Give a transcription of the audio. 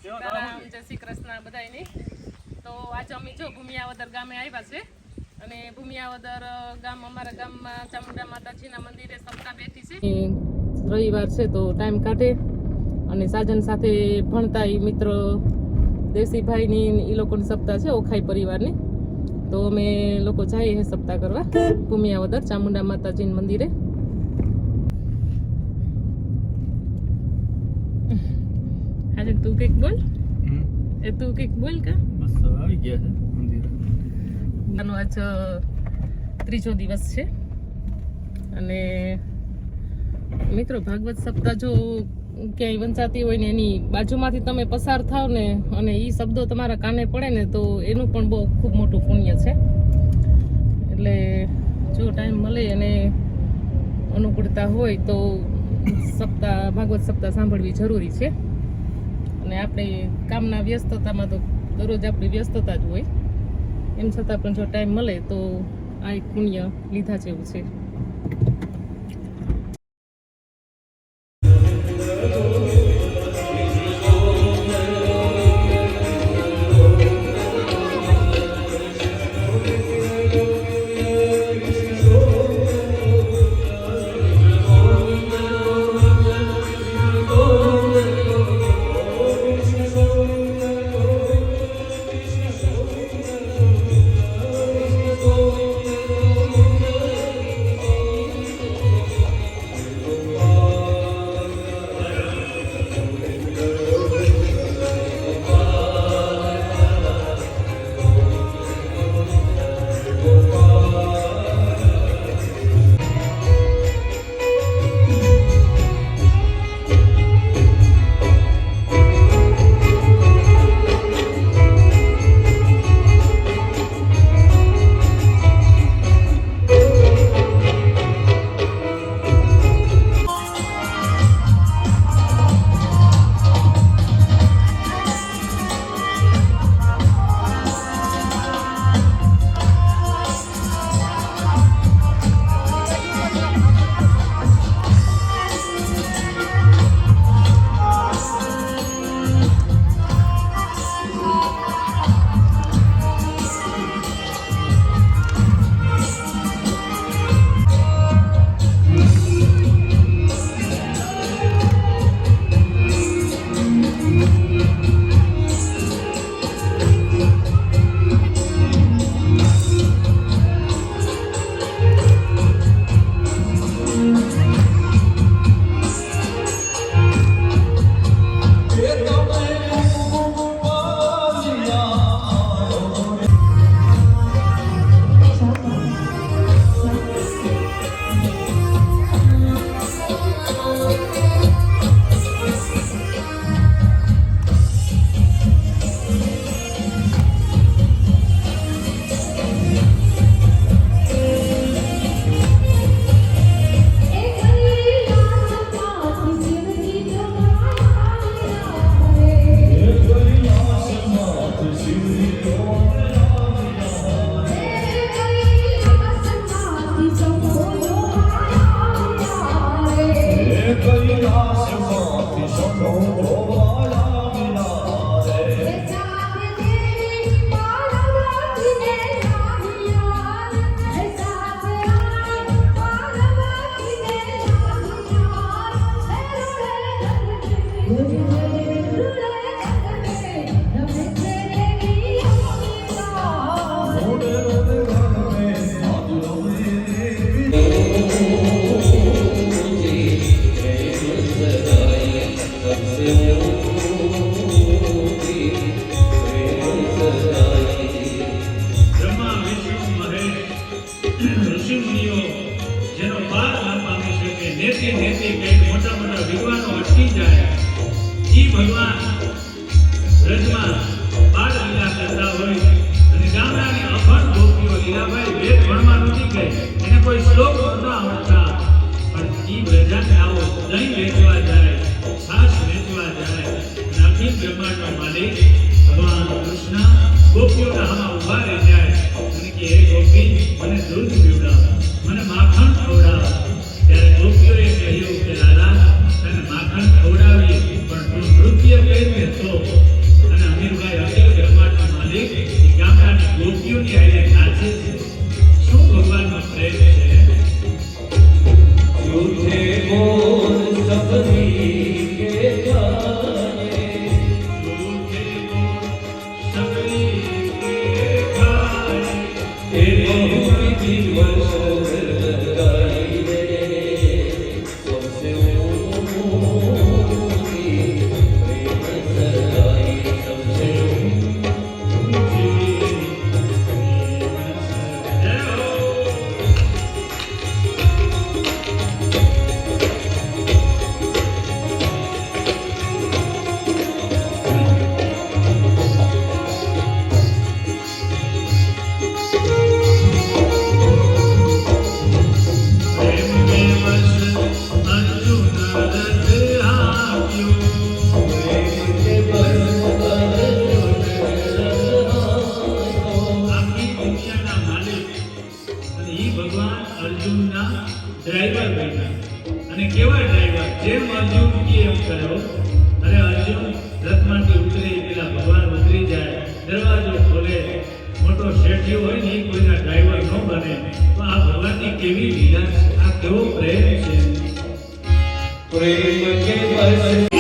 જય શ્રી કૃષ્ણ બધાયની. તો આજે અમે જો ભૂમિયાવદર ગામે આવ્યા છે અને ભૂમિયાવદર ગામ અમારા ગામમાં ચામુંડા માતાજીના મંદિરે સપ્તાહ બેઠી છે. રવિવાર છે તો ટાઈમ કાઢે અને સાજન સાથે ભણતા એ મિત્ર દેવસીભાઈની એ લોકોની સપ્તાહ છે ઓખાઈ પરિવારની. તો અમે લોકો જઈએ સપ્તાહ કરવા ભૂમિયાવદર ચામુંડા માતાજીના મંદિરે. આજે તું કંઈક બોલ. તું કંઈક બોલ કા બસ આવી ગયા છે મંદિરે. આનો આજ ત્રીજો દિવસ છે અને મિત્રો ભાગવત સપ્તાહ જો ક્યાંય વંચાતી હોય ને એની બાજુમાંથી તમે પસાર થાવ ને અને એ શબ્દો તમારા કાને પડે ને તો એનું પણ બહુ ખૂબ મોટું પુણ્ય છે. એટલે જો ટાઈમ મળે અને અનુકૂળતા હોય તો સપ્તાહ ભાગવત સપ્તાહ સાંભળવી જરૂરી છે. અને આપણે કામના વ્યસ્તતામાં તો દરરોજ આપણી વ્યસ્તતા જ હોય, એમ છતાં પણ જો ટાઈમ મળે તો આ એક પુણ્ય લીધા જેવું છે. ભગવાન રજમાં બાળ લીલા કરતા હોય અને ગામડાની અખંડ ગોપીઓ લીલાભાઈ વેદ ભણવા નથી ગઈ, એને કોઈ શ્લોક ન આવડતા, પણ ઈ પ્રજાને આવો દહીં વેચવા જાય, છાશ વેચવા જાય અને અખિલ બ્રહ્માંડનો માલિક ભગવાન કૃષ્ણ ગોપીઓના હામાં ઉભા રહી જાય અને કે હે ગોપી મને દૂધ પીવડાવ, મને માખણ ખવડાવ. ત્યારે ગોપીઓએ કહ્યું કે લાલા તને માખણ ખવડાવીએ પણ તું નૃત્ય કરીને તો રથમાંથી ઉતરે પેલા ભગવાન ઉતરી જાય, દરવાજો ખોલે, મોટો શેઠિયો હોય ને એ કોઈના ડ્રાઈવર ન બને, તો આ ભગવાનની કેવી લીલા છે, આ કેવો પ્રેમ છે. પ્રેમ કે બસ